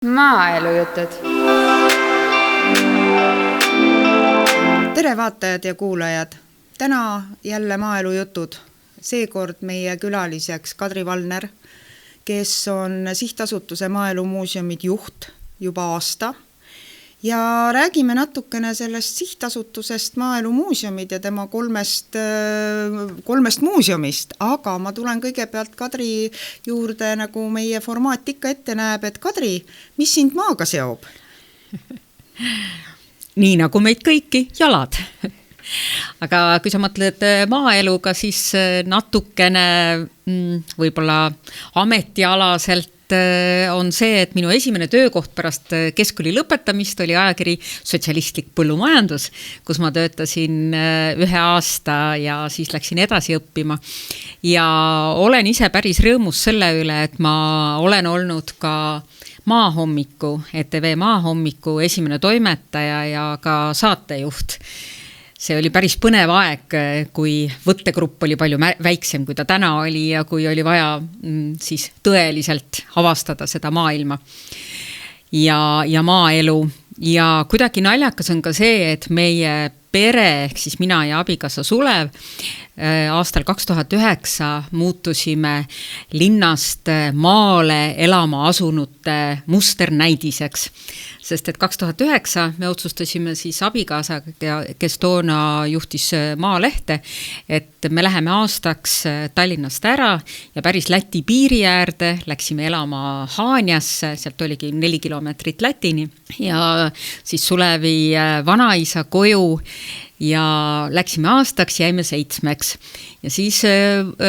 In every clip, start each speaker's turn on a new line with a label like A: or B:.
A: Maaelujutud.
B: Tere vaatajad ja kuulajad! Täna jälle maaelujutud. Seekord meie külaliseks Kadri Valner, kes on Sihtasutuse Maaelumuuseumid juht juba aasta. Ja räägime natukene sellest Sihtasutusest Maaelumuuseumid ja tema kolmest muuseumist, aga ma tulen kõigepealt Kadri juurde, nagu meie formaat ikka ette näeb, et Kadri, mis sind maaga seob?
C: Nii nagu meid kõiki, jalad. Aga kui sa mõtled maaeluga, siis natukene võib-olla ametialaselt on see, et minu esimene töökoht pärast keskkooli lõpetamist oli ajakiri Sotsialistlik põllumajandus, kus ma töötasin 1 aasta ja siis läksin edasi õppima. Ja olen ise päris rõõmus selle üle, et ma olen olnud ka Maahommiku, ETV Maahommiku esimene toimetaja ja ka saatejuht. See oli päris põnev aeg, kui võttegrupp oli palju väiksem, kui ta täna oli ja kui oli vaja siis tõeliselt avastada seda maailma ja maaelu. Ja kuidagi naljakas on ka see, et meie pere, ehk siis mina ja abikaasa Sulev, aastal 2009 muutusime linnast maale elama asunute musternäidiseks. Sest et 2009 me otsustasime siis abikaasaga, kes toona juhtis Maalehte, et me läheme aastaks Tallinnast ära ja päris Läti piiri äärde läksime elama Haanjasse, sealt oligi 4 kilomeetrit Lätini ja siis Sulevi vanaisa koju ja läksime aastaks, jäime 7. Ja siis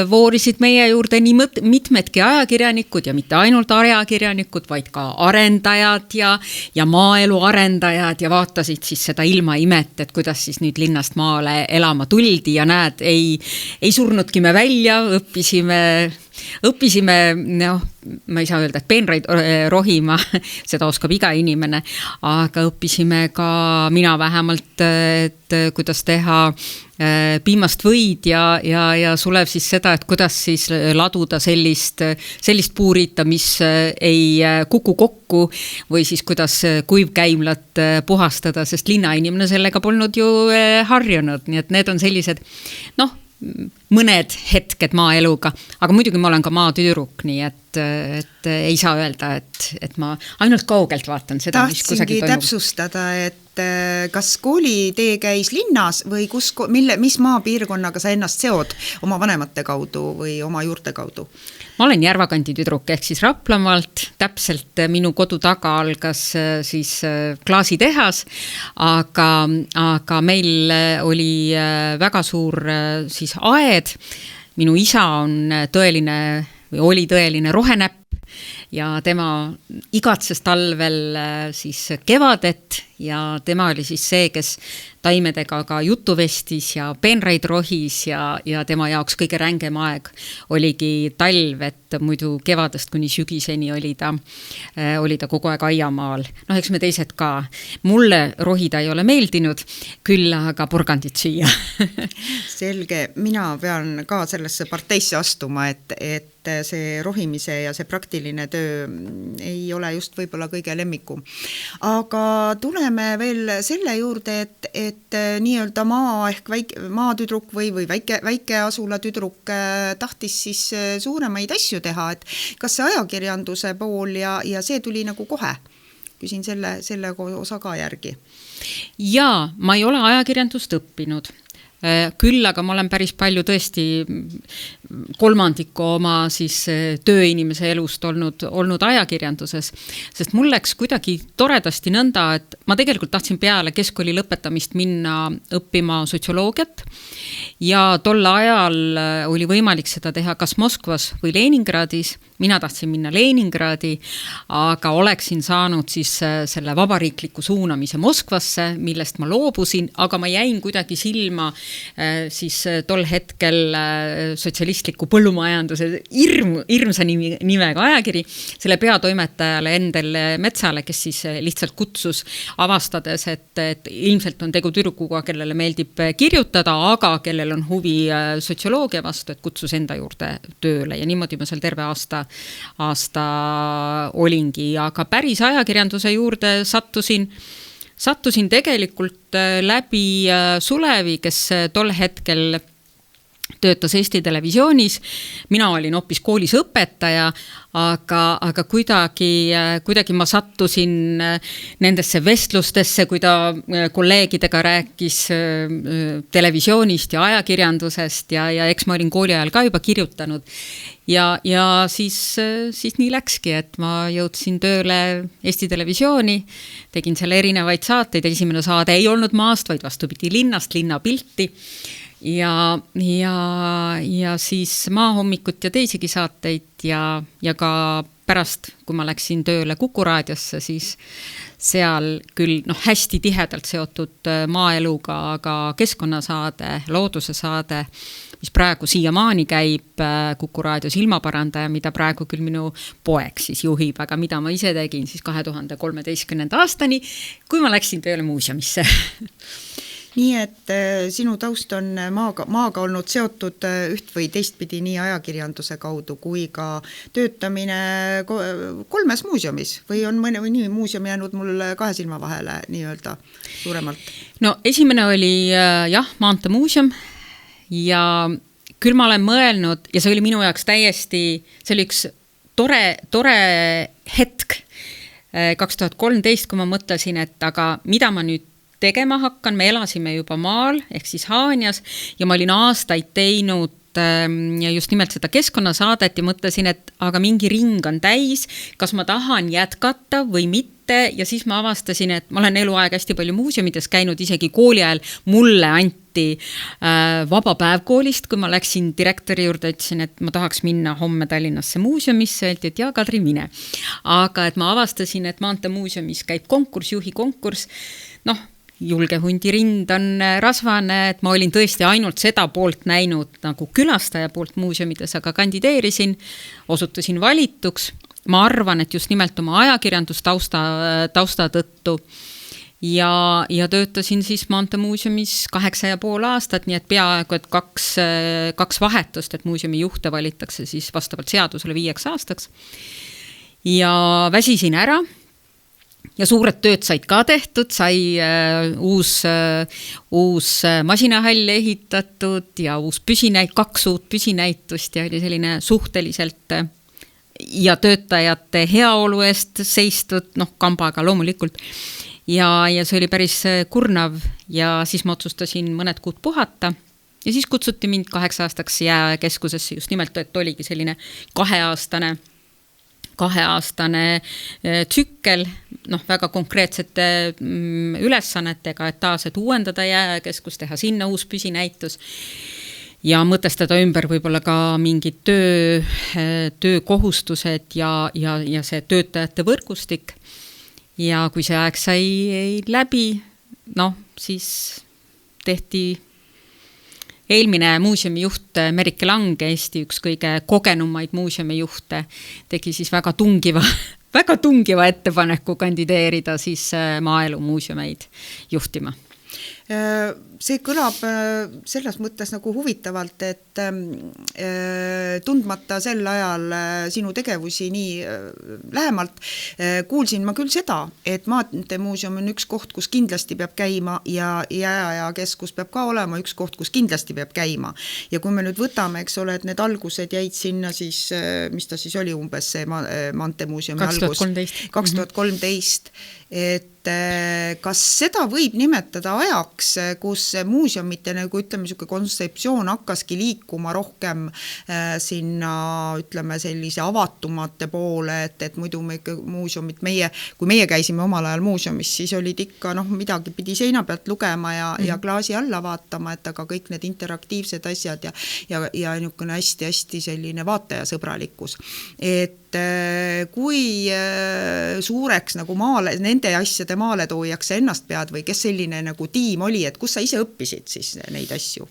C: voorisid meie juurde nii mitmedki ajakirjanikud ja mitte ainult ajakirjanikud, vaid ka arendajad ja maaelu arendajad ja vaatasid siis seda ilmaimet, et kuidas siis nüüd linnast maale elama tuldi ja näed, ei surnudki me välja, õppisime, ma ei saa öelda, et peenraid rohima, seda oskab iga inimene, aga õppisime ka mina vähemalt, et kuidas teha piimast võid ja Sulev siis seda, et kuidas siis laduda sellist puurita, mis ei kuku kokku või siis kuidas kuivkäimlat puhastada, sest linnainimene sellega polnud ju harjunud, nii et need on sellised, mõned hetked maaeluga, aga muidugi ma olen ka maatüdruk, nii et ei saa öelda, et ma ainult kaugelt vaatan seda, mis kusagil toimub.
B: Tahtsingi täpsustada, et kas koolitee käis linnas või mis maapiirkonnaga sa ennast seod oma vanemate kaudu või oma juurte kaudu?
C: Ma olen Järvakandi tüdruk, ehk siis Raplamaalt, täpselt minu kodu taga algas siis klaasitehas, aga meil oli väga suur siis aed. Minu isa oli tõeline rohenäpp ja tema igatses talvel siis kevadet ja tema oli siis see, kes taimedega ka juttu vestis ja peenraid rohis ja tema jaoks kõige rängem aeg oligi talv, et muidu kevadest kuni sügiseni oli ta kogu aeg aiamaal. Eks me teised ka. Mulle rohida ei ole meeldinud, küll aga porgandit süüa.
B: Selge, mina pean ka sellesse parteisse astuma, et see rohimise ja see praktiline töö ei ole just võib-olla kõige lemmikum. Aga tuleme veel selle juurde, et nii-öelda ehk maatüdruk või väike asula tüdruk tahtis siis suuremaid asju teha, et kas see ajakirjanduse pool ja see tuli nagu kohe? Küsin selle osa ka järgi.
C: Jaa, ma ei ole ajakirjandust õppinud. Küll, aga ma olen päris palju tõesti kolmandiku oma siis tööinimese elust olnud ajakirjanduses, sest mul läks kuidagi toredasti nõnda, et ma tegelikult tahtsin peale keskkooli lõpetamist minna õppima sotsioloogiat ja tol ajal oli võimalik seda teha kas Moskvas või Leningradis. Mina tahtsin minna Leningradi, aga oleksin saanud siis selle vabariikliku suunamise Moskvasse, millest ma loobusin, aga ma jäin kuidagi silma siis tol hetkel sotsialistliku põllumajanduse hirmsa nimega ajakiri, selle peatoimetajale Endel Metsale, kes siis lihtsalt kutsus avastades, et ilmselt on tegu tüdrukuga, kellele meeldib kirjutada, aga kellel on huvi sotsioloogia vastu, et kutsus enda juurde tööle ja niimoodi ma seal terve aasta aasta olingi, aga päris ajakirjanduse juurde sattusin tegelikult läbi Sulevi, kes tol hetkel töötas Eesti Televisioonis. Mina olin hoopis koolis õpetaja, aga kuidagi ma sattusin nendesse vestlustesse, kui ta kolleegidega rääkis televisioonist ja ajakirjandusest ja eks ma olin kooli ajal ka juba kirjutanud. Ja siis nii läkski, et ma jõudsin tööle Eesti Televisiooni, tegin selle erinevaid saateid, esimene saade ei olnud maast, vaid vastupidi linnast, linnapilti. Ja siis Maahommikut ja teisigi saateid ja ka pärast, kui ma läksin tööle Kuku raadiosse, siis seal küll hästi tihedalt seotud maaeluga, aga keskkonnasaade, looduse saade, mis praegu siiamaani käib Kuku raadios Ilmaparandaja, mida praegu küll minu poeg siis juhib, aga mida ma ise tegin siis 2013. aastani, kui ma läksin tööle muuseumisse.
B: Nii et sinu taust on maaga olnud seotud üht või teistpidi nii ajakirjanduse kaudu kui ka töötamine 3 muuseumis või on mõni muuseum jäänud mul 2 silma vahele nii-öelda suuremalt?
C: No esimene oli Maanteemuuseum ja küll ma olen mõelnud ja see oli minu jaoks täiesti, see oli üks tore hetk 2013, kui ma mõtlesin, et aga mida ma nüüd tegema hakkan, me elasime juba maal ehk siis Haanjas ja ma olin aastaid teinud just nimelt seda keskkonnasaadet ja mõtlesin, et aga mingi ring on täis, kas ma tahan jätkata või mitte ja siis ma avastasin, et ma olen eluaeg hästi palju muuseumides käinud, isegi kooli ajal mulle anti vaba päev koolist, kui ma läksin direktori juurde, ütlesin, et ma tahaks minna homme Tallinnasse muuseumisse, öeldi, et Kadri, mine. Aga et ma avastasin, et Maanteemuuseumis käib konkurss, juhi konkurss, julge hundi rind on rasvane, et ma olin tõesti ainult seda poolt näinud nagu külastaja poolt muuseumides, aga kandideerisin, osutusin valituks. Ma arvan, et just nimelt oma ajakirjandustausta tõttu ja töötasin siis Maanteemuuseumis 8,5 aastat, nii et peaaegu et 2 vahetust, et muuseumi juhte valitakse siis vastavalt seadusele 5 aastaks. Ja väsisin ära. Ja suured tööd said ka tehtud, sai uus masinahall ehitatud ja 2 uut püsinäitust ja oli selline suhteliselt ja töötajate heaolu eest seistud, kambaga loomulikult. Ja see oli päris kurnav ja siis ma otsustasin mõned kuud puhata ja siis kutsuti mind 8 aastaks jääkeskusesse just nimelt, et oligi selline 2-aastane tsükkel, väga konkreetsete ülesannetega, et taas, et uuendada jääkeskus, teha sinna uus püsinäitus ja mõtestada ümber võib-olla ka mingid töökohustused ja see töötajate võrgustik. Ja kui see aeg sai läbi, siis tehti eelmine muuseumijuht Merike Lang, Eesti üks kõige kogenumaid muuseumijuhte, tegi siis väga tungiva ettepaneku kandideerida siis maaelumuuseumeid juhtima.
B: See kõlab selles mõttes nagu huvitavalt, et tundmata sel ajal sinu tegevusi nii lähemalt, kuulsin ma küll seda, et Maanteemuuseum on üks koht, kus kindlasti peab käima ja jääajakeskus peab ka olema üks koht, kus kindlasti peab käima. Ja kui me nüüd võtame, eks ole, et need algused jäid sinna siis, mis ta siis oli umbes see Maanteemuuseumi 2013, et kas seda võib nimetada ajaks, kus muuseumite nagu ütleme selline kontseptsioon hakkaski liikuma rohkem sinna ütleme sellise avatumate poole, et muidu muuseumid kui meie käisime omal ajal muuseumis, siis olid ikka midagi pidi seina pealt lugema ja klaasi alla vaatama, et aga kõik need interaktiivsed asjad ja niisugune hästi-hästi selline vaatajasõbralikkus. Et kui suureks nagu nende asjade maaletooijaks sa ennast pead või kes selline nagu tiim oli, et kus sa ise õppisid siis neid asju?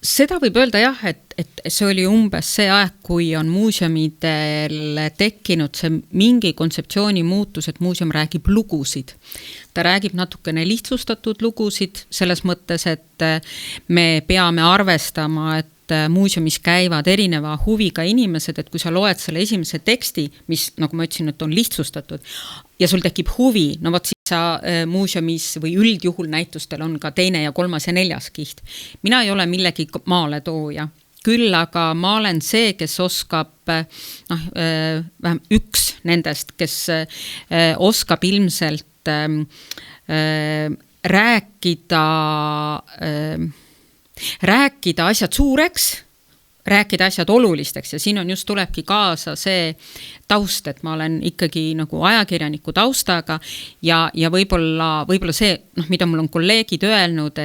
C: Seda võib öelda jah, et see oli umbes see aeg, kui on muuseumidel tekkinud see mingi kontseptsiooni muutus, et muuseum räägib lugusid. Ta räägib natukene lihtsustatud lugusid selles mõttes, et me peame arvestama, et muuseumis käivad erineva huviga inimesed, et kui sa loed selle esimese teksti, mis, nagu ma ütlesin, et on lihtsustatud ja sul tekib huvi, no vot siis sa muuseumis või üldjuhul näitustel on ka 2. ja 3. ja 4. kiht. Mina ei ole millegi maale tooja. Küll aga ma olen see, kes oskab, vähem üks nendest, kes oskab ilmselt rääkida asjad suureks, rääkida asjad olulisteks ja siin on just tulebki kaasa see taust, et ma olen ikkagi nagu ajakirjaniku taustaga ja võib-olla see, mida mul on kolleegid öelnud,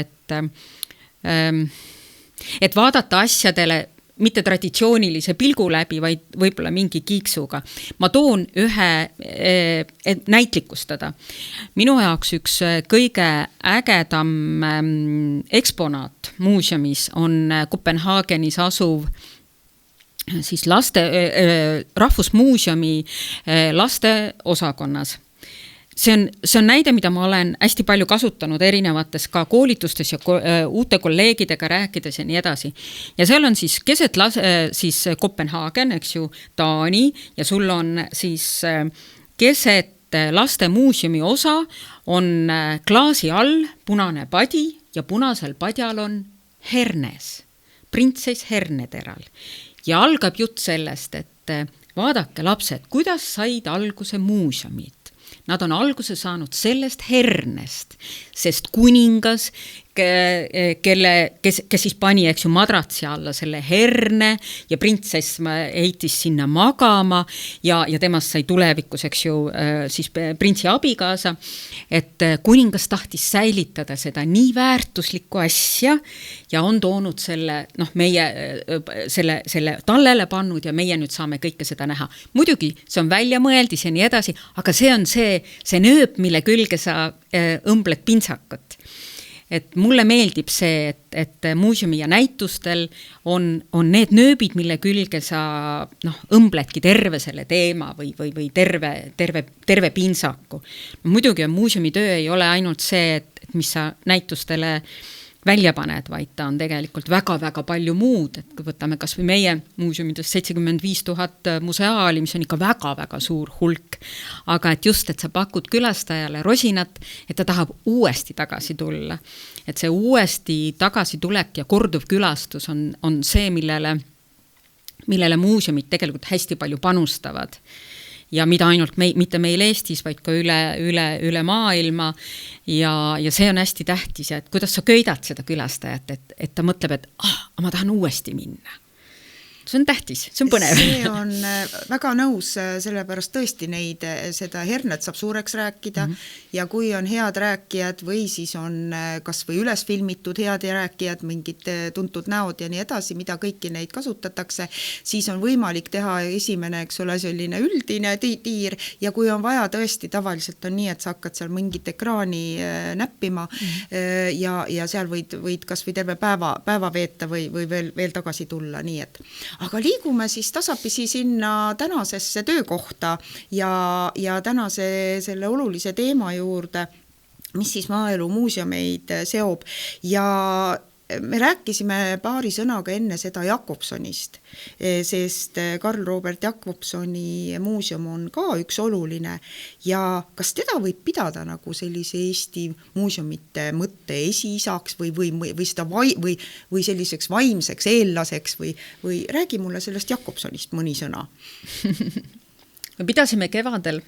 C: et vaadata asjadele mitte traditsioonilise pilgu läbi, vaid võib-olla mingi kiiksuga. Ma toon ühe näitlikustada. Minu jaoks üks kõige ägedam eksponaat muuseumis on Kopenhaagenis asuv siis Rahvusmuuseumi laste osakonnas. See on näide, mida ma olen hästi palju kasutanud erinevates ka koolitustes ja uute kolleegidega rääkides ja nii edasi. Ja seal on siis keset siis Kopenhaagen, eks ju, Taani ja sul on siis keset laste muuseumi osa on klaasi all punane padi ja punasel padjal on hernes, printsess herneteral. Ja algab jutt sellest, et vaadake lapsed, kuidas said alguse muuseumid. Nad on alguse saanud sellest hernest, sest kuningas, kes siis pani, eks ju, madratsi alla selle herne ja printsess heitis sinna magama ja temast sai tulevikus, eks ju, siis printsi abikaasa, et kuningas tahtis säilitada seda nii väärtuslikku asja ja on toonud selle, meie selle tallele pannud ja meie nüüd saame kõike seda näha. Muidugi, see on väljamõeldis ja nii edasi, aga see on see nööp, mille külge sa õmbled pintsakut. Et mulle meeldib see, et muuseumi ja näitustel on need nööbid, mille külge sa õmbledki terve selle teema või terve pintsaku. Muidugi on muuseumi töö ei ole ainult see, et mis sa näitustele välja paned, vaid ta on tegelikult väga-väga palju muud, et kui võtame kas või meie muuseumides 75 000 museaali, mis on ikka väga-väga suur hulk, aga et just, et sa pakud külastajale rosinat, et ta tahab uuesti tagasi tulla, et see uuesti tagasi tulek ja korduv külastus on see, millele muuseumid tegelikult hästi palju panustavad. Ja mida ainult mitte meil Eestis, vaid ka üle maailma ja see on hästi tähtis, et kuidas sa köidad seda külastajat, et ta mõtleb, et ma tahan uuesti minna. See on tähtis, see on põnev.
B: See on väga nõus, sellepärast tõesti seda hernet saab suureks rääkida ja kui on head rääkijad või siis on kas või üles filmitud head rääkijad, mingid tuntud näod ja nii edasi, mida kõiki neid kasutatakse, siis on võimalik teha esimene, eks ole, selline üldine tiir ja kui on vaja tõesti, tavaliselt on nii, et sa hakkad seal mingit ekraani näppima ja seal võid kas või terve päeva veeta või veel tagasi tulla, nii et aga liigume siis tasapisi sinna tänasesse töökohta ja tänase selle olulise teema juurde, mis siis maaelu muuseumeid seob ja me rääkisime paari sõnaga enne seda Jakobsonist, sest Karl Robert Jakobsoni muuseum on ka üks oluline ja kas teda võib pidada nagu sellise Eesti muuseumite mõtte esiisaks või selliseks vaimseks eellaseks või räägi mulle sellest Jakobsonist mõni sõna.
C: Me pidasime kevadel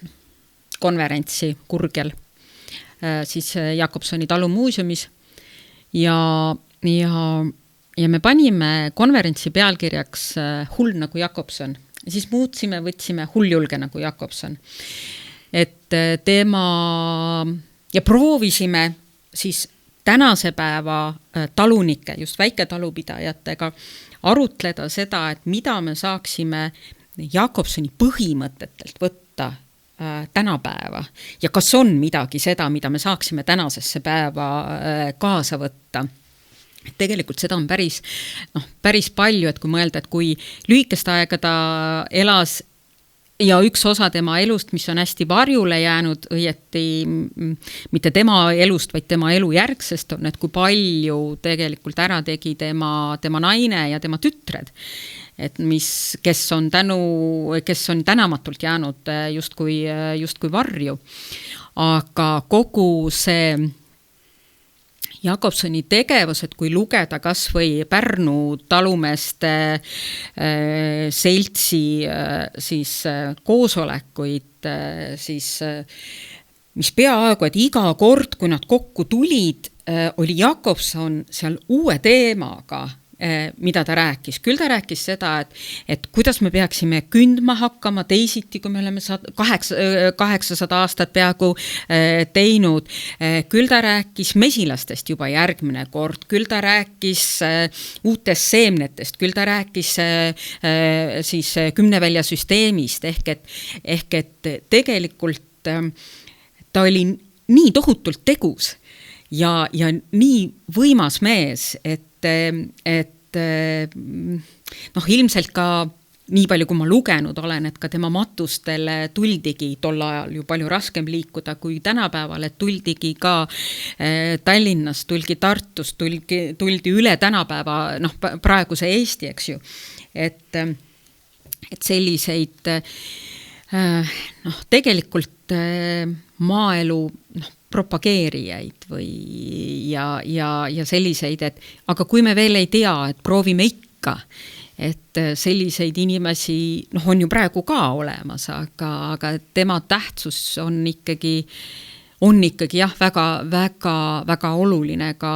C: konverentsi Kurgel siis Jakobsoni talumuuseumis ja me panime konverentsi pealkirjaks Hull nagu Jakobson. Siis võtsime hulljulge nagu Jakobson. Et teema ja proovisime siis tänase päeva talunike, just väiketalupidajatega arutleda seda, et mida me saaksime Jakobsoni põhimõtetelt võtta tänapäeva ja kas on midagi seda, mida me saaksime tänasesse päeva kaasa võtta. Tegelikult seda on päris palju, et kui mõelda, et kui lühikest aega ta elas ja üks osa tema elust, mis on hästi varjule jäänud, õieti mitte tema elust, vaid tema elujärgsest on, et kui palju tegelikult ära tegi tema naine ja tema tütred, et kes on tänamatult jäänud justkui varju. Aga kogu see Jakobsoni tegevus, et kui lugeda kas või Pärnu talumeeste seltsi siis koosolekuid, siis mis peaaegu, et iga kord, kui nad kokku tulid, oli Jakobson seal uue teemaga, mida ta rääkis. Küll ta rääkis seda, et kuidas me peaksime kündma hakkama teisiti, kui me oleme 800 aastat peaaegu teinud. Küll ta rääkis mesilastest juba järgmine kord. Küll ta rääkis uutest seemnetest. Küll ta rääkis siis 10 välja süsteemist. Ehk et tegelikult ta oli nii tohutult tegus ja nii võimas mees, et ilmselt ka nii palju, kui ma lugenud olen, et ka tema matustele tuldigi tol ajal ju palju raskem liikuda kui tänapäeval, et tuldigi ka Tallinnas, tuldi Tartus, tuldi üle tänapäeva, praeguse Eesti, eks ju, et selliseid tegelikult maaelu propageerijaid ja selliseid, et aga kui me veel ei tea, et proovime ikka, et selliseid inimesi on ju praegu ka olemas, aga tema tähtsus on ikkagi jah, väga oluline ka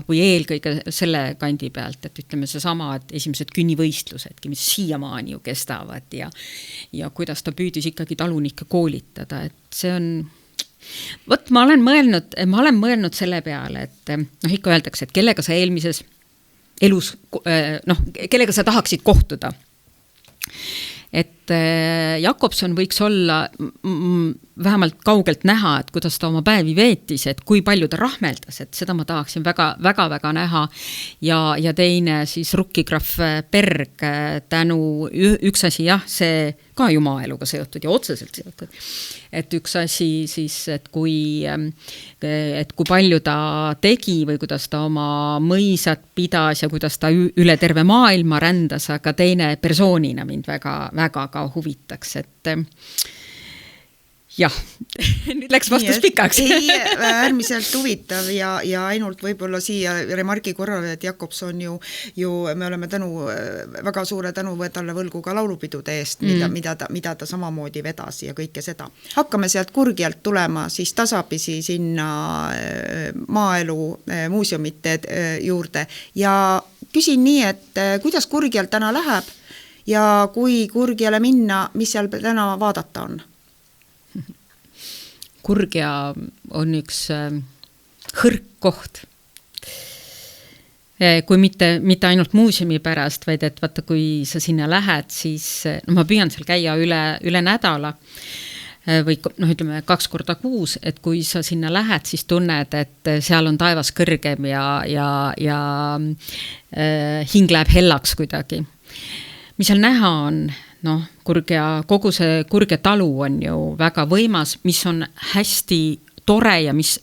C: või eelkõige selle kandi pealt, et ütleme seesama, et esimesed künnivõistlusedki, mis siiamaani ju kestavad ja kuidas ta püüdis ikkagi talunikke koolitada, et see on ma olen mõelnud selle peale, et ikka öeldakse, et kellega sa eelmises elus, kellega sa tahaksid kohtuda. Et Jakobson võiks olla vähemalt kaugelt näha, et kuidas ta oma päevi veetis, et kui palju ta rahmeldas, et seda ma tahaksin väga näha. Ja teine siis Rukkigraaf Berg tänu üks asi, jah, see ka ju maaeluga seotud ja otseselt seotud. Et üks asi siis, et kui palju ta tegi või kuidas ta oma mõisad pidas ja kuidas ta üle terve maailma rändas, aga teine persoonina mind väga ka huvitaks, et jah, nüüd läks vastus pikaks.
B: Ei, äärmiselt huvitav ja ainult võib-olla siia remargi korrale, et Jakobson ju me oleme väga suure tänu talle võlgu ka laulupidude eest, mida ta samamoodi vedas ja kõike seda. Hakkame sealt Kurgjalt tulema siis tasapisi sinna maaelu muuseumite juurde ja küsin nii, et kuidas Kurgjal täna läheb ja kui Kurgjale minna, mis seal täna vaadata on?
C: Kurgja on üks hõrk koht. Kui mitte ainult muuseumi pärast, vaid et vaata, kui sa sinna lähed, siis ma püüan seal käia üle nädala või ütleme 2 korda kuus, et kui sa sinna lähed, siis tunned, et seal on taevas kõrgem ja hing läheb hellaks kuidagi. Mis seal näha on? Kogu see Kurgja talu on ju väga võimas, mis on hästi tore ja mis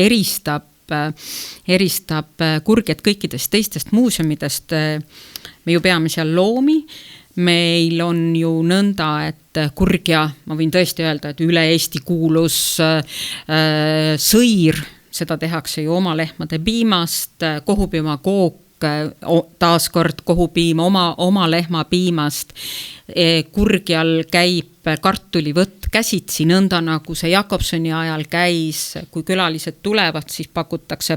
C: eristab Kurgjat kõikidest teistest muuseumidest. Me ju peame seal loomi. Meil on ju nõnda, et Kurgja, ma võin tõesti öelda, et üle Eesti kuulus sõir, seda tehakse ju oma lehmade piimast, kohupiima kook, taaskord kohupiim oma lehma piimast. Kurgjal käib kartulivõtt käsitsi, nõnda nagu see Jakobsoni ajal käis, kui külalised tulevad, siis pakutakse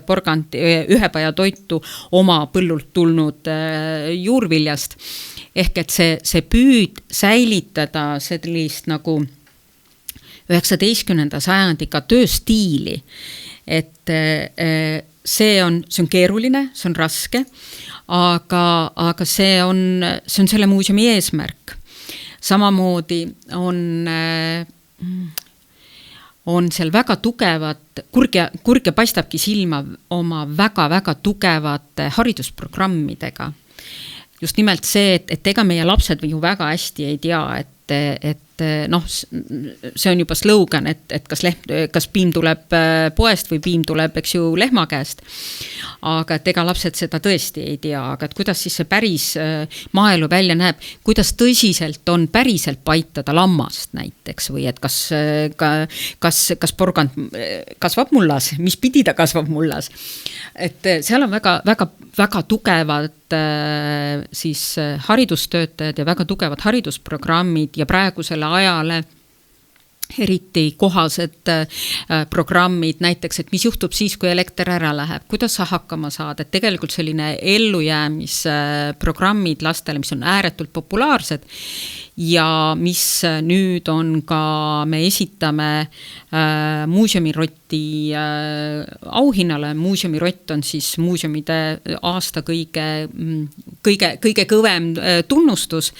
C: ühepaja toitu oma põllult tulnud juurviljast. Ehk et see püüd säilitada sellist nagu 19. sajandika tööstiili, et see on keeruline, see on raske, aga see on selle muuseumi eesmärk. Samamoodi on seal väga tugevad, Kurgja paistabki silma oma väga tugevate haridusprogrammidega. Just nimelt see, et ega meie lapsed ju väga hästi ei tea, et et noh, see on juba slogan, et kas piim tuleb poest või piim tuleb, eks ju, lehma käest. Aga et ega lapsed seda tõesti ei tea, aga et kuidas siis see päris maaelu välja näeb, kuidas tõsiselt on päriselt paitada lammast näiteks või et kas porgand kasvab mullas, mis pidi ta kasvab mullas. Et seal on väga tugevad siis haridustöötajad ja väga tugevad haridusprogrammid ja praegusele ajale eriti kohased programmid, näiteks, et mis juhtub siis, kui elekter ära läheb, kuidas sa hakkama saad, et tegelikult selline ellujäämisprogrammid lastele, mis on ääretult populaarsed ja mis nüüd on ka, me esitame muuseumiroti auhinnale. Muuseumirott on siis muuseumide aasta kõige kõvem tunnustus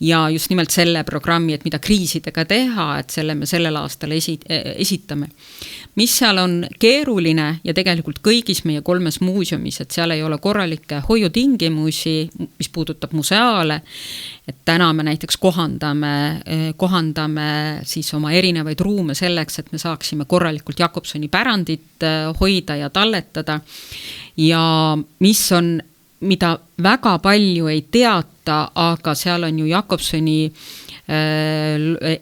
C: ja just nimelt selle programmi, et mida kriisidega teha, et selle me sellel aastal esitame. Mis seal on keeruline ja tegelikult kõigis meie 3 muuseumis, et seal ei ole korralikke hoiutingimusi, mis puudutab museaale, et täna me näiteks kohandame siis oma erinevaid ruume selleks, et me saaksime korralikult Jakobsoni pärandit hoida ja talletada ja mida väga palju ei teata, aga seal on ju Jakobsoni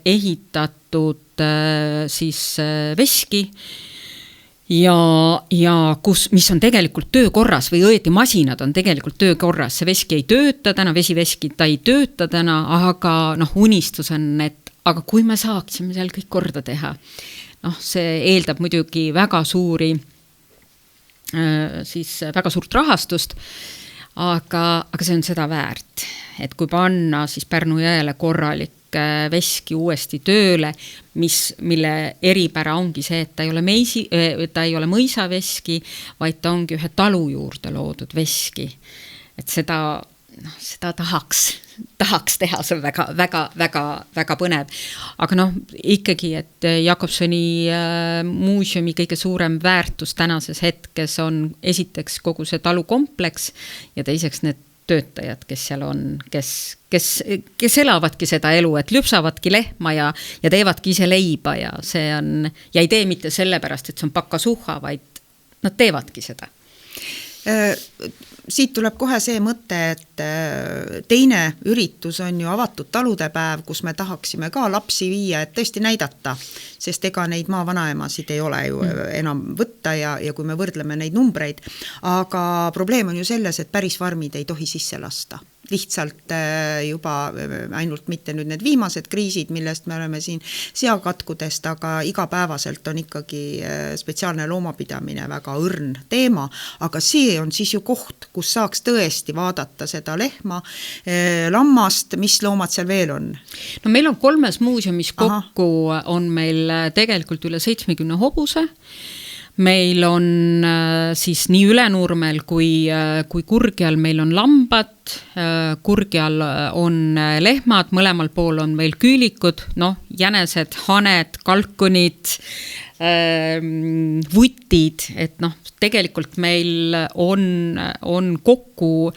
C: ehitatud siis veski ja mis on tegelikult töökorras või õieti masinad on tegelikult töökorras. See veski ei tööta täna, vesiveski ta ei tööta täna, aga unistus on, et aga kui me saaksime seal kõik korda teha, see eeldab muidugi väga suurt rahastust, aga see on seda väärt, et kui panna siis Pärnu jõele korralik veski uuesti tööle, mille eripära ongi see, et ta ei ole mõisaveski, vaid ta ongi ühe talu juurde loodud veski. Et seda tahaks teha, see on väga põnev. Aga ikkagi, et Jakobsoni muuseumi kõige suurem väärtus tänases hetkes on esiteks kogu see talukompleks ja teiseks need töötajad, kes seal on, kes elavadki seda elu, et lüpsavadki lehma ja teevadki ise leiba ja see on, ja ei tee mitte sellepärast, et see on pakasuhha, vaid nad teevadki seda.
B: Siit tuleb kohe see mõte, et teine üritus on ju avatud talude päev, kus me tahaksime ka lapsi viia, et tõesti näidata, sest ega neid maavanaemasid ei ole ju enam võtta ja kui me võrdleme neid numbreid, aga probleem on ju selles, et päris farmid ei tohi sisse lasta. Lihtsalt juba ainult mitte nüüd need viimased kriisid, millest me oleme siin seakatkudest, aga igapäevaselt on ikkagi spetsiaalne loomapidamine väga õrn teema, aga see on siis ju koht, kus saaks tõesti vaadata seda lehma, lammast, mis loomad seal veel on?
C: No meil on 3 muuseumis kokku on meil tegelikult üle 70 hobuse. Meil on siis nii Ülenurmel kui Kurgjal meil on lambad, Kurgjal on lehmad, mõlemal pool on meil küülikud, jänesed, haned, kalkunid, vutid, et tegelikult meil on kokku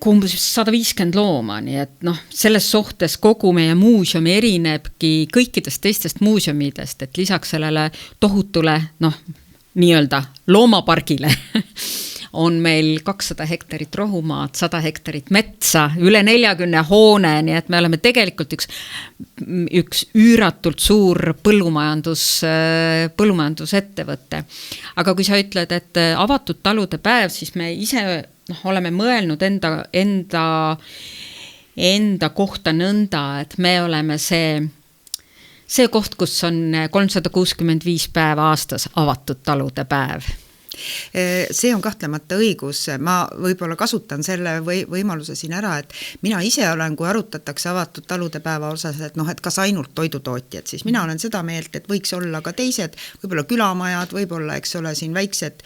C: umbes 150 looma, nii et selles suhtes kogu meie muuseumi erinebki kõikidest teistest muuseumidest, et lisaks sellele tohutule, nii-öelda loomapargile on meil 200 hektarit rohumaad, 100 hektarit metsa, üle 40 hoone, nii et me oleme tegelikult üks üüratult suur põllumajandusettevõte. Aga kui sa ütled, et avatud talude päev, siis me ise oleme mõelnud enda kohta nõnda, et me oleme see koht, kus on 365 päeva aastas avatud talude päev.
B: See on kahtlemata õigus, ma võib-olla kasutan selle võimaluse siin ära, et mina ise olen, kui arutatakse avatud talude päeva osas, et et kas ainult toidutootjad, siis mina olen seda meelt, et võiks olla ka teised, võib-olla külamajad, võib-olla, eks ole, siin väiksed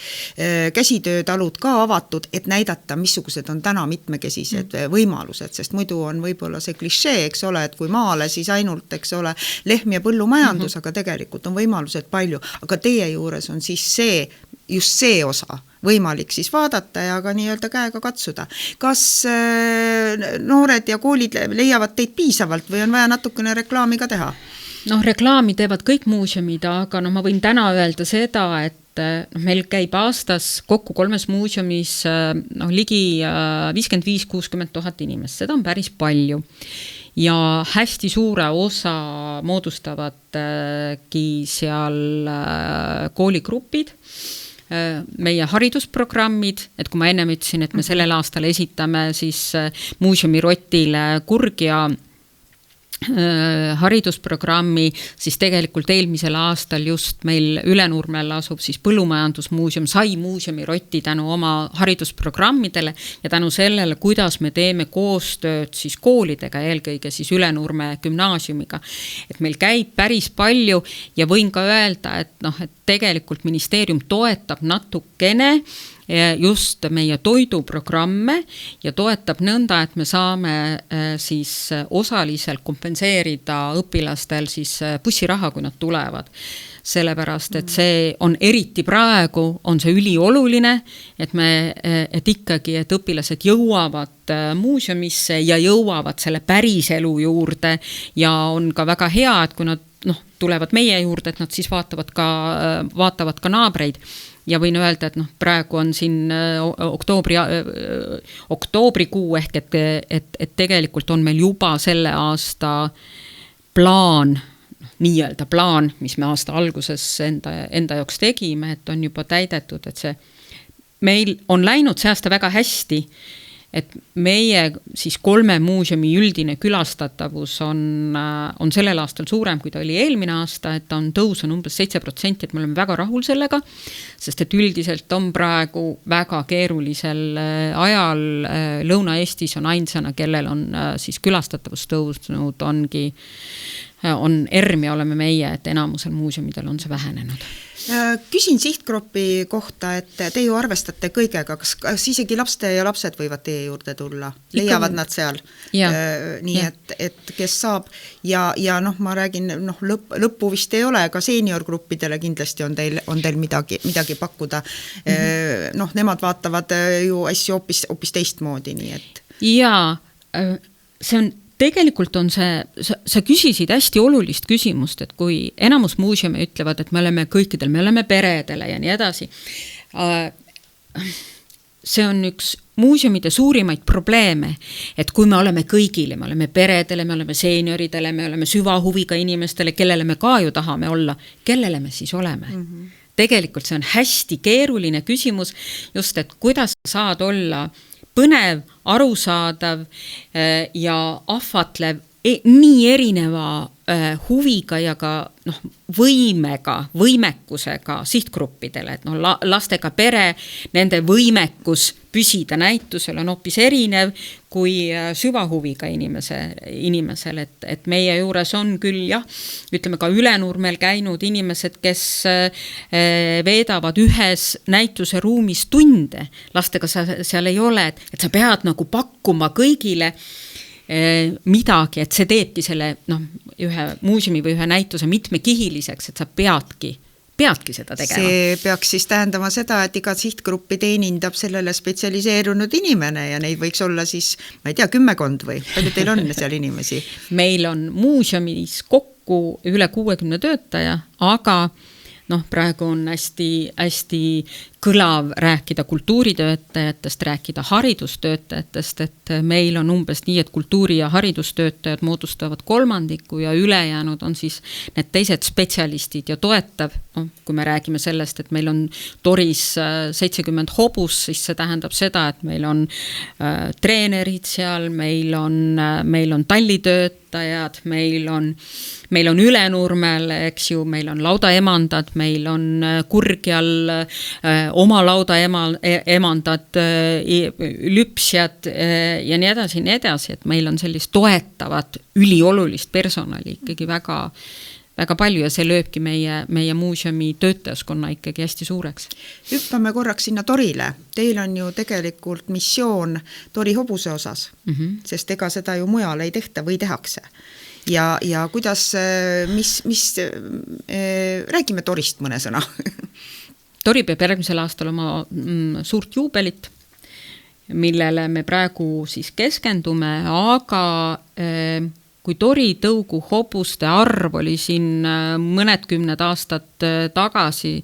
B: käsitöötalud ka avatud, et näidata, missugused on täna mitmekesised võimalused, sest muidu on võib-olla see klišee, eks ole, et kui maale, siis ainult, eks ole, lehm ja põllumajandus, aga tegelikult on võimalused palju, aga teie juures on siis just see osa võimalik siis vaadata ja ka nii-öelda käega katsuda. Kas noored ja koolid leiavad teid piisavalt või on vaja natukene reklaami ka teha?
C: Reklaami teevad kõik muuseumid, aga ma võin täna öelda seda, et meil käib aastas kokku 3 muuseumis ligi 55-60 000 inimest, seda on päris palju. Ja hästi suure osa moodustavadki seal kooligrupid, meie haridusprogrammid, et kui ma ennem ütlesin, et me sellel aastal esitame siis muuseumi Rotile Kurgia haridusprogrammi, siis tegelikult eelmisel aastal just meil Ülenurmel asub siis põllumajandusmuuseum, sai muuseumi Rotti tänu oma haridusprogrammidele ja tänu sellele, kuidas me teeme koostööd siis koolidega, eelkõige siis Ülenurme gümnaasiumiga. Et meil käib päris palju ja võin ka öelda, et tegelikult ministeerium toetab natukene just meie toiduprogramme ja toetab nõnda, et me saame siis osaliselt kompenseerida õpilastel siis bussiraha, kui nad tulevad. Sellepärast, et see on eriti praegu, on see ülioluline, et ikkagi, et õpilased jõuavad muuseumisse ja jõuavad selle päris elu juurde ja on ka väga hea, et kui nad tulevad meie juurde, et nad siis vaatavad ka naabreid. Ja võin öelda, et praegu on siin oktoobrikuu ehk, et tegelikult on meil juba selle aasta plaan, nii-öelda plaan, mis me aasta alguses enda jaoks tegime, et on juba täidetud, et see meil on läinud see aasta väga hästi, et meie siis 3 muuseumi üldine külastatavus on sellel aastal suurem, kui ta oli eelmine aasta, et on tõus on umbes 7%, et me oleme väga rahul sellega, sest et üldiselt on praegu väga keerulisel ajal Lõuna-Eestis on ainsana, kellel on siis külastatavus tõusnud, on ERM ja oleme meie, et enamusel muuseumidel on see vähenenud.
B: Küsin sihtgrupi kohta, et te ju arvestate kõigega, kas isegi lapsed võivad teie juurde tulla? Leiavad nad seal? Nii, et kes saab ja ma räägin, lõppu vist ei ole, ka seeniorgruppidele kindlasti on teil midagi pakkuda. Nemad vaatavad ju asju hoopis teistmoodi, nii et...
C: Jaa, see on tegelikult on sa küsisid hästi olulist küsimust, et kui enamus muuseumi ütlevad, et me oleme kõikidel, me oleme peredele ja nii edasi. See on üks muuseumide suurimaid probleeme, et kui me oleme kõigile, me oleme peredele, me oleme seenioridele, me oleme süvahuviga inimestele, kellele me ka ju tahame olla, kellele me siis oleme? Tegelikult see on hästi keeruline küsimus, just et kuidas saad olla põnev, arusaadav ja ahvatlev nii erineva huviga ja ka võimekusega sihtgruppidele, et lastega pere, nende võimekus püsida näitusel on hoopis erinev kui süvahuviga inimesel, et meie juures on küll ütleme ka Ülenurmel käinud inimesed, kes veedavad ühes näituse ruumis tunde, lastega seal ei ole, et sa pead nagu pakkuma kõigile midagi, et see teebki selle ühe muuseumi või ühe näituse mitmekihiliseks, et sa peadki seda tegema.
B: See peaks siis tähendama seda, et iga sihtgruppi teenindab sellele spetsialiseerunud inimene ja neid võiks olla siis, ma ei tea, 10 või palju teil on seal inimesi?
C: Meil on muuseumis kokku üle 60 töötaja, aga praegu on hästi kõlav rääkida kultuuritöötajatest, rääkida haridustöötajatest, et meil on umbes nii, et kultuuri- ja haridustöötajad moodustavad 3% ja ülejäänud on siis need teised spetsialistid ja toetav. Kui me räägime sellest, et meil on Toris 70 hobus, siis see tähendab seda, et meil on treenerid seal, meil on tallitöötajad, meil on Ülenurmel, eks ju, meil on laudaemandad, meil on Kurgjal oma laudaemandad, lüpsjad ja nii edasi, et meil on sellist toetavat üliolulist personali ikkagi väga palju ja see lööbki meie muuseumi töötajaskonna ikkagi hästi suureks.
B: Hüppame korraks sinna Torile. Teil on ju tegelikult missioon Tori hobuse osas, sest ega seda ju mujal ei tehta või tehakse. Ja kuidas, räägime Torist mõne sõna.
C: Tori peab järgmisel aastal oma suurt juubelit, millele me praegu siis keskendume, aga kui Tori tõugu hobuste arv oli siin mõned 10 aastat tagasi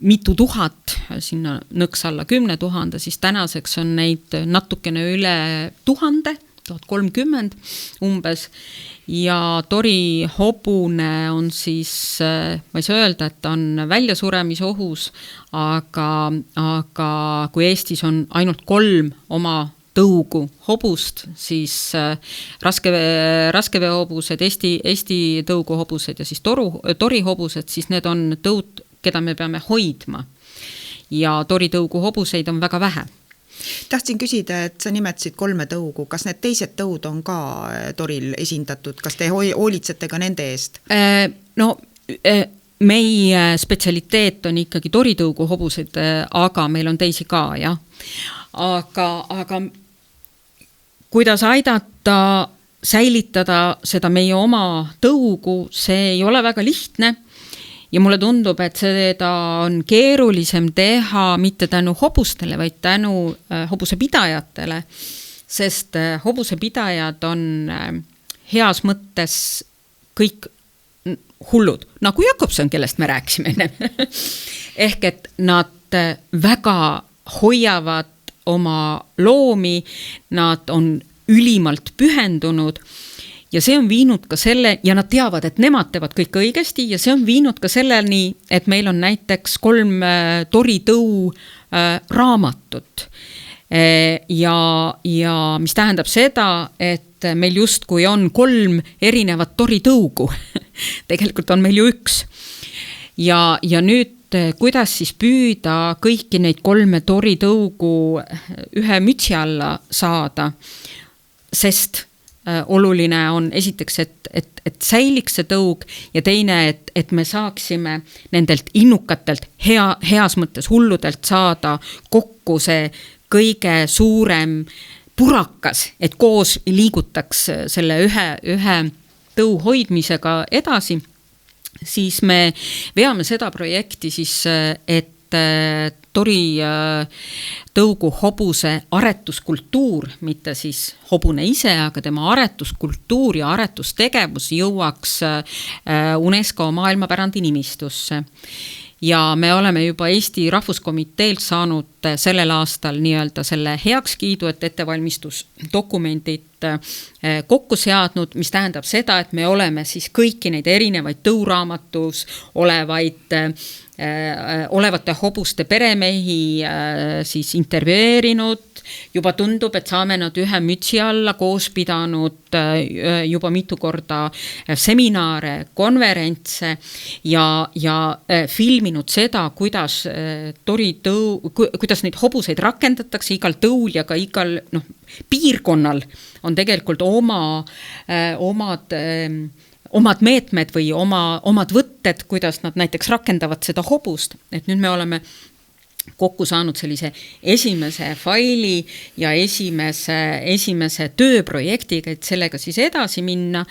C: mitu tuhat, sinna nõks alla 10 000, siis tänaseks on neid natukene üle 1000, 1030 umbes, ja Tori hobune on siis, ma ei saa öelda, et ta on väljasuremisohus, aga kui Eestis on ainult 3 oma tõugu hobust, siis raskeveehobused, Eesti tõugu hobused ja siis Tori hobused, siis need on tõud, keda me peame hoidma. Ja Tori tõugu hobuseid on väga vähe.
B: Tahtsin küsida, et sa nimetasid 3 tõugu, kas need teised tõud on ka Toril esindatud, kas te hoolitsete ka nende eest?
C: No, meie spetsialiteet on ikkagi Tori tõugu hobused, aga meil on teisi ka, jah. Aga kuidas aidata säilitada seda meie oma tõugu, see ei ole väga lihtne. Ja mulle tundub, et seda on keerulisem teha mitte tänu hobustele, vaid tänu hobusepidajatele, sest hobusepidajad on heas mõttes kõik hullud, nagu Jakobson, kellest me rääkisime enne. Ehk et nad väga hoiavad oma loomi, nad on ülimalt pühendunud, ja see on viinud ka selle, ja nad teavad, et nemad teevad kõik õigesti, ja see on viinud ka selleni, et meil on näiteks 3 Tori tõu raamatut. Ja mis tähendab seda, et meil justkui on 3 erinevat Tori tõugu. Tegelikult on meil ju 1. Ja nüüd, kuidas siis püüda kõiki neid 3 Tori tõugu ühe mütsi alla saada, sest oluline on esiteks, et säiliks see tõug, ja teine, et me saaksime nendelt innukatelt, heas mõttes hulludelt saada kokku see kõige suurem purakas, et koos liigutaks selle ühe tõu hoidmisega edasi, siis me veame seda projekti siis, et Tori tõugu hobuse aretuskultuur, mitte siis hobune ise, aga tema aretuskultuur ja aretustegevus jõuaks UNESCO maailmapärandi nimistusse. Ja me oleme juba Eesti Rahvuskomiteelt saanud sellel aastal nii-öelda selle heakskiidu, et ettevalmistusdokumendid kokku seadnud, mis tähendab seda, et me oleme siis kõiki neid erinevaid tõuraamatus olevate hobuste peremehi siis intervjueerinud, juba tundub, et saame nad ühe mütsi alla, koos pidanud juba mitu korda seminare, konverentse ja filminud seda, kuidas kuidas neid hobuseid rakendatakse igal tõul ja ka igal piirkonnal on tegelikult omad meetmed või omad võtted, kuidas nad näiteks rakendavad seda hobust. Et nüüd me oleme kokku saanud sellise esimese faili ja esimese tööprojektiga, et sellega siis edasi minna.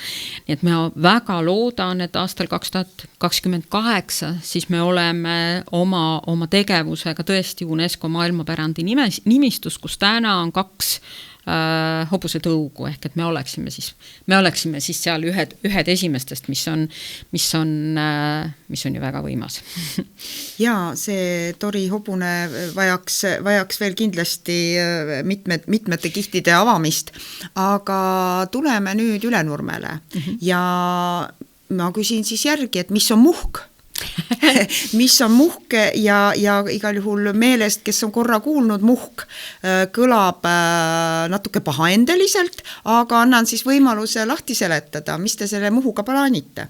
C: Nii et ma väga loodan, et aastal 2028 siis me oleme oma tegevusega tõesti UNESCO maailmapärandi nimistus, kus täna on 2 hobuse tõugu, ehk et me oleksime siis seal ühed esimestest, mis on ju väga võimas.
B: Ja see Tori hobune vajaks veel kindlasti mitmete kihtide avamist, aga tuleme nüüd Ülenurmele ja ma küsin siis järgi, et mis on muhk? Mis on muhk ja igal juhul meelest, kes on korra kuulnud, muhk kõlab natuke pahaendeliselt, aga annan siis võimaluse lahti seletada, mis te selle muhuga plaanite?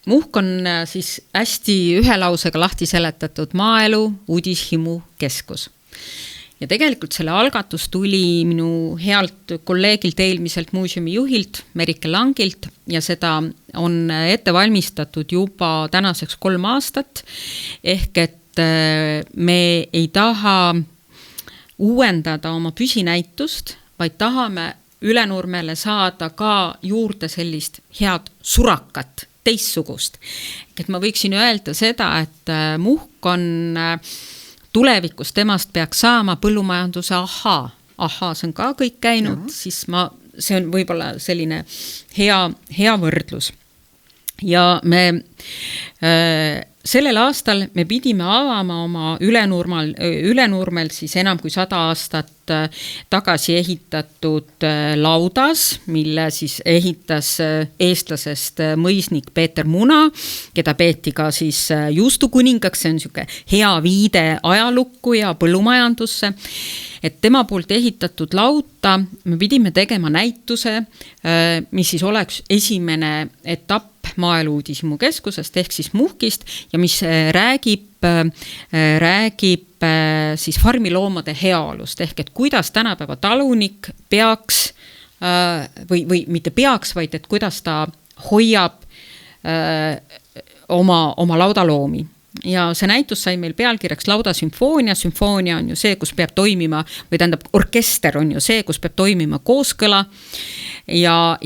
C: Muhk on siis hästi ühe lausega lahti seletatud maaelu, uudishimu keskus. Ja tegelikult selle algatus tuli minu healt kolleegilt eelmiselt muuseumi juhilt, Merike Langilt, ja seda on ette valmistatud juba tänaseks 3 aastat, ehk et me ei taha uuendada oma püsinäitust, vaid tahame Ülenurmele saada ka juurde sellist head surakat teistsugust. Et ma võiksin öelda seda, et muhk on tulevikus, temast peaks saama põllumajanduse ahaa, see on ka kõik käinud, siis see on võib-olla selline hea võrdlus. Ja me sellel aastal me pidime avama oma Ülenurmel siis enam kui 100 aastat tagasi ehitatud laudas, mille siis ehitas eestlasest mõisnik Peeter Muna, keda peeti ka siis juustukuningaks, see on niisugune hea viide ajalukku ja põllumajandusse. Et tema poolt ehitatud lauta me pidime tegema näituse, mis siis oleks esimene etapp Maaelu Uudishimu keskusest ehk siis muhkist ja mis räägib siis farmiloomade heaolust ehk et kuidas tänapäeva talunik peaks või mitte peaks, vaid et kuidas ta hoiab oma laudaloomi. Ja see näitus sai meil pealkirjaks laudasümfoonia. Sümfoonia on ju see, kus peab toimima, või tähendab, orkester on ju see, kus peab toimima kooskõla ja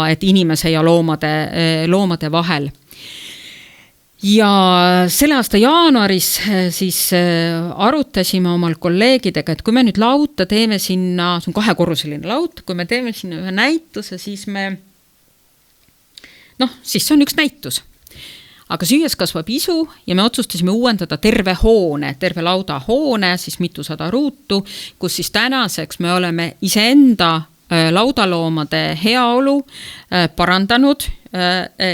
C: et inimese ja loomade vahel. Ja selle aasta jaanuaris siis arutasime omal kolleegidega, et kui me nüüd lauta teeme sinna, see on 2-korruseline laut, kui me teeme sinna ühe näituse, siis siis see on üks näitus. Aga süües kasvab isu ja me otsustasime uuendada terve lauda hoone, siis mitusada ruutu, kus siis tänaseks me oleme iseenda laudaloomade heaolu parandanud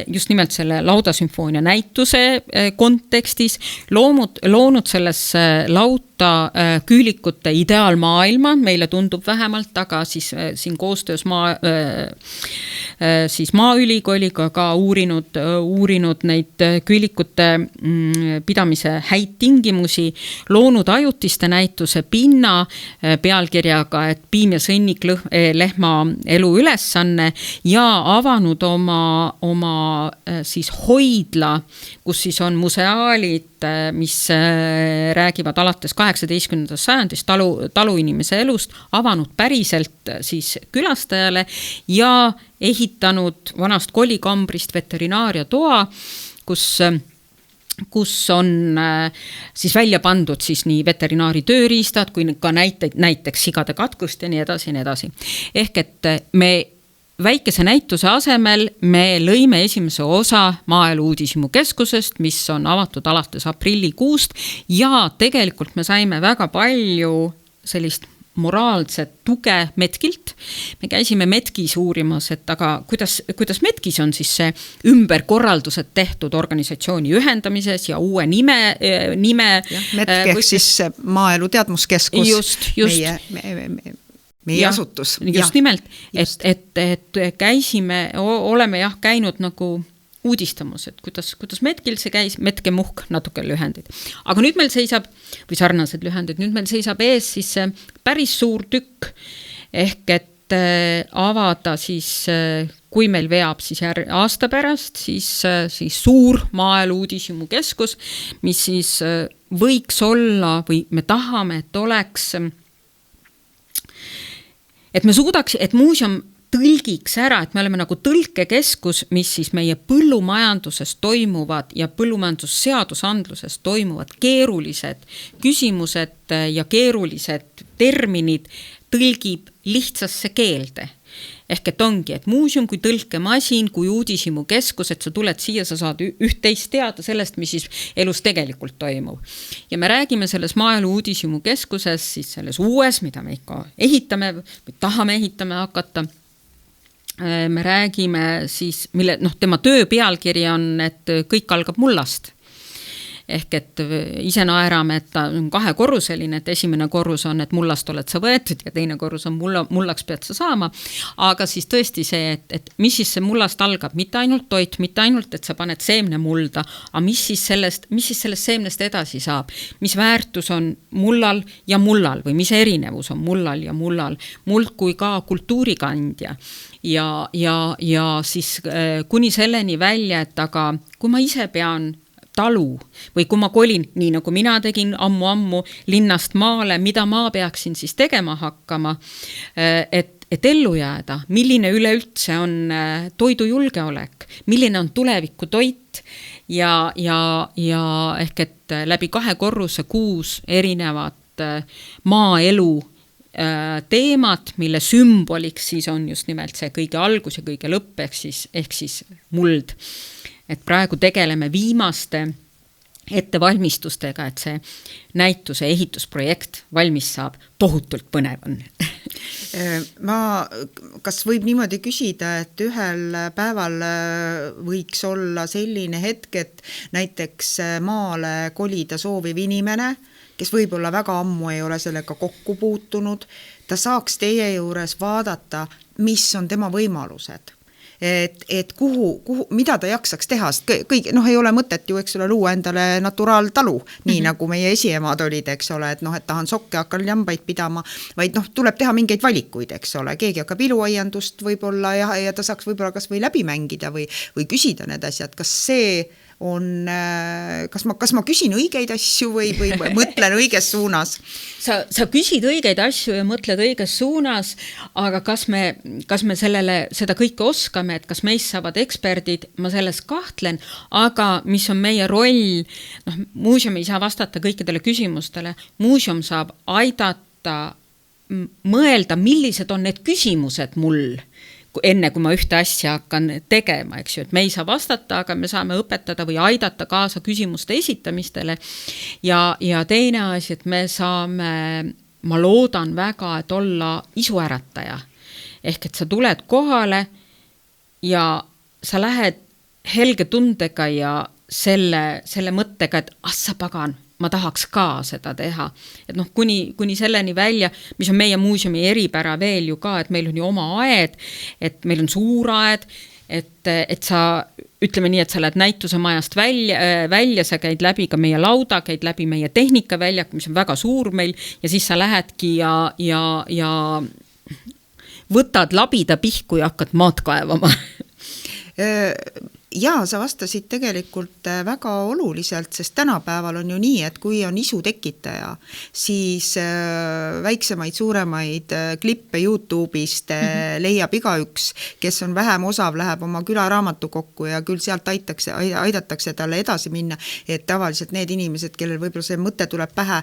C: just nimelt selle laudasümfoonia näituse kontekstis, loonud selles lauta küülikute ideaalmaailma, meile tundub vähemalt, aga siis siin koostöös Maaülikooliga ka uurinud neid küülikute pidamise häid tingimusi, loonud ajutiste näituse pinna pealkirjaga, et piim ja sõnnik lehma elu ülesanne ja avanud oma siis hoidla, kus siis on museaalid, mis räägivad alates 18. sajandist taluinimese elust, avanud päriselt siis külastajale ja ehitanud vanast kolikambrist veterinaariatoa, kus on siis välja pandud siis nii veterinaari tööriistad kui ka näiteks sigade katkust ja nii edasi. Ehk et me väikese näituse asemel me lõime esimese osa Maaelu Uudishimu keskusest, mis on avatud alates aprillikuust ja tegelikult me saime väga palju sellist moraalset tuge Metkilt. Me käisime Metkis uurimas, et aga kuidas Metkis on siis see ümberkorraldused tehtud organisatsiooni ühendamises ja uue nime.
B: Metk ehk siis Maaelu Teadmuskeskus.
C: Just.
B: Meie asutus.
C: Just nimelt, et käisime, oleme käinud nagu uudistamus, et kuidas Metkil see käis, Metke muhk, natuke lühendid. Aga nüüd meil seisab, või sarnased lühendid, nüüd meil seisab ees siis päris suur tükk, ehk et avada siis, kui meil veab siis aasta pärast, siis suur Maaelu Uudishimu keskus, mis siis võiks olla, või me tahame, et oleks, et me suudaks, et muuseum tõlgiks ära, et me oleme nagu tõlkekeskus, mis siis meie põllumajanduses toimuvad ja põllumajandusseadusandluses toimuvad keerulised küsimused ja keerulised terminid tõlgib lihtsasse keelde. Ehk et ongi, et muuseum kui tõlkemasin, kui Uudishimu keskus, et sa tuled siia, sa saad üht-teist teada sellest, mis siis elus tegelikult toimub. Ja me räägime selles Maaelu Uudishimu keskuses, siis selles uues, mida me ikka ehitame või tahame ehitama hakata. Me räägime siis, tema töö pealkiri on, et kõik algab mullast. Ehk et ise naerame, et ta on 2-korruseline, et esimene korrus on, et mullast oled sa võetud ja teine korrus on mullaks pead sa saama. Aga siis tõesti see, et mis siis see mullast algab, mitte ainult toit, mitte ainult, et sa paned seemne mulda, aga mis siis sellest seemnest edasi saab, mis väärtus on mullal ja mullal või mis erinevus on mullal ja mullal, muld kui ka kultuurikandja. Ja siis kuni selleni välja, et aga kui ma ise pean talu või kui ma kolin, nii nagu mina tegin ammu linnast maale, mida ma peaksin siis tegema hakkama, et et ellu jääda, milline üleüldse on toidujulgeolek, milline on tuleviku toit ja ehk et läbi 2 korruse 6 erinevat maaelu teemad, mille sümboliks siis on just nimelt see kõige algus ja kõige lõpp, ehk siis muld. Et praegu tegeleme viimaste ettevalmistustega, et see näituse ehitusprojekt valmis saab, tohutult põnev on.
B: Kas võib niimoodi küsida, et ühel päeval võiks olla selline hetk, et näiteks maale kolida sooviv inimene, kes võib-olla väga ammu ei ole sellega kokku puutunud, ta saaks teie juures vaadata, mis on tema võimalused. Et kuhu, mida ta jaksaks teha, sest ei ole mõtet ju, eks ole, luua endale naturaaltalu, nii nagu meie esiemad olid, eks ole, et et tahan sokke, hakkan jambaid pidama, vaid tuleb teha mingeid valikuid, eks ole, keegi hakkab iluaiandust võib-olla ja ta saaks võib-olla kas või läbi mängida või küsida need asjad, kas see on, kas ma küsin õigeid asju või mõtlen õiges suunas?
C: Sa küsid õigeid asju ja mõtled õiges suunas, aga kas me seda kõike oskame, et kas meist saavad eksperdid, ma selles kahtlen, aga mis on meie roll, muuseum ei saa vastata kõikidele küsimustele, muuseum saab aidata mõelda, millised on need küsimused mul, enne kui ma ühte asja hakkan tegema, eks ju, et me ei saa vastata, aga me saame õpetada või aidata kaasa küsimuste esitamistele ja teine asi, et me saame, ma loodan väga, et olla isuärataja. Ehk et sa tuled kohale ja sa lähed helge tundega ja selle mõttega, et sa pagan, ma tahaks ka seda teha. Et kuni selleni välja, mis on meie muuseumi eripära veel ju ka, et meil on ju oma aed, et meil on suur aed, et sa, ütleme nii, et sa lähed näituse majast välja, sa käid läbi ka meie lauda, käid läbi meie tehnikaväljak, mis on väga suur meil, ja siis sa lähedki ja võtad labida pihku ja hakkad maad kaevama.
B: Jaa, sa vastasid tegelikult väga oluliselt, sest tänapäeval on ju nii, et kui on isu tekitaja, siis väiksemaid, suuremaid klippe YouTube'ist leiab igaüks, kes on vähem osav, läheb oma külaraamatu kokku ja küll sealt aidatakse talle edasi minna, et tavaliselt need inimesed, kellel võib-olla see mõte tuleb pähe,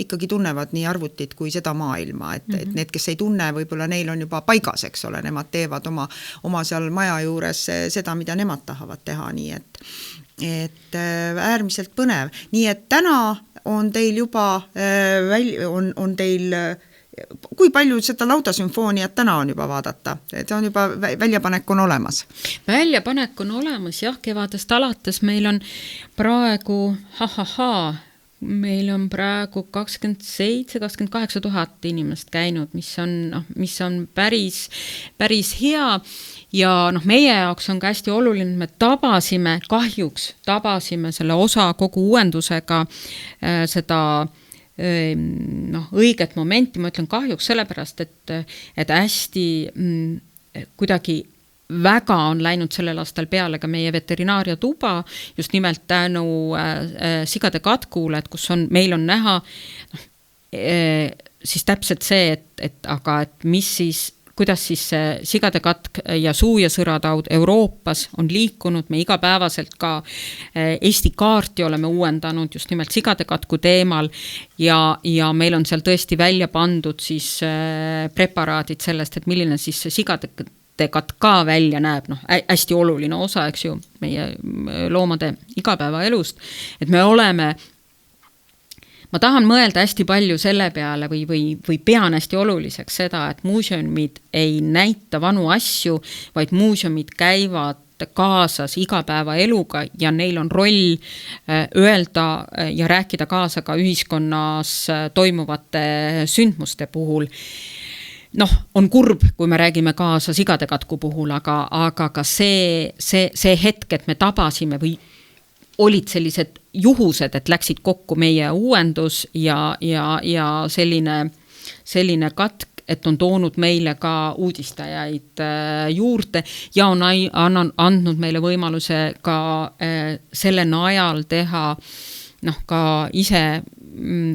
B: ikkagi tunnevad nii arvutit kui seda maailma, et need, kes ei tunne, võib-olla neil on juba paigas, eks ole, nemad teevad oma seal maja juures seda, mida nemad tahavad teha, nii et äärmiselt põnev. Nii et täna on teil juba on teil, kui palju seda laudasümfooniat täna on juba vaadata? See on juba, väljapanek on olemas?
C: Väljapanek on olemas, jah, kevadest alates meil on praegu, meil on praegu 27-28 000 inimest käinud, mis on päris hea. Ja meie jaoks on ka hästi oluline, me kahjuks tabasime selle osa kogu uuendusega seda õiget momenti, ma ütlen kahjuks sellepärast, et hästi kuidagi väga on läinud sellel aastal peale ka meie veterinaaria tuba, just nimelt tänu sigade katkule, et kus meil on näha siis täpselt see, et mis siis kuidas siis sigade katk ja suu- ja sõrataud Euroopas on liikunud, me igapäevaselt ka Eesti kaarti oleme uuendanud just nimelt sigade katku teemal ja meil on seal tõesti välja pandud siis preparaadid sellest, et milline siis see sigade katk ka välja näeb, hästi oluline osa, eks ju, meie loomade igapäevaelust, et me oleme ma tahan mõelda hästi palju selle peale või pean hästi oluliseks seda, et muuseumid ei näita vanu asju, vaid muuseumid käivad kaasas igapäevaeluga ja neil on roll öelda ja rääkida kaasa ka ühiskonnas toimuvate sündmuste puhul. On kurb, kui me räägime kaasa sigade katku puhul, aga ka see hetk, et me tabasime või olid sellised juhused, et läksid kokku meie uuendus ja selline katk, et on toonud meile ka uudistajaid juurde ja on andnud meile võimaluse ka selle najal teha ka ise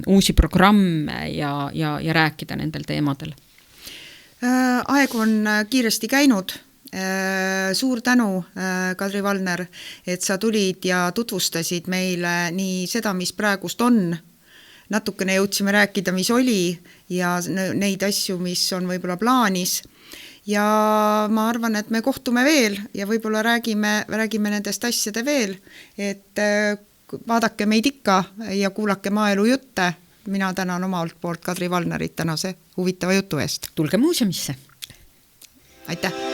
C: uusi programme ja rääkida nendel teemadel.
B: Aeg on kiiresti käinud. Suur tänu, Kadri Valner, et sa tulid ja tutvustasid meile nii seda, mis praegust on. Natukene jõudsime rääkida, mis oli ja neid asju, mis on võib-olla plaanis. Ja ma arvan, et me kohtume veel ja võib-olla räägime nendest asjade veel, et vaadake meid ikka ja kuulake maaelu jutte. Mina tänan omalt poolt Kadri Valnerit tänase huvitava jutu eest.
C: Tulge muuseumisse.
B: Aitäh!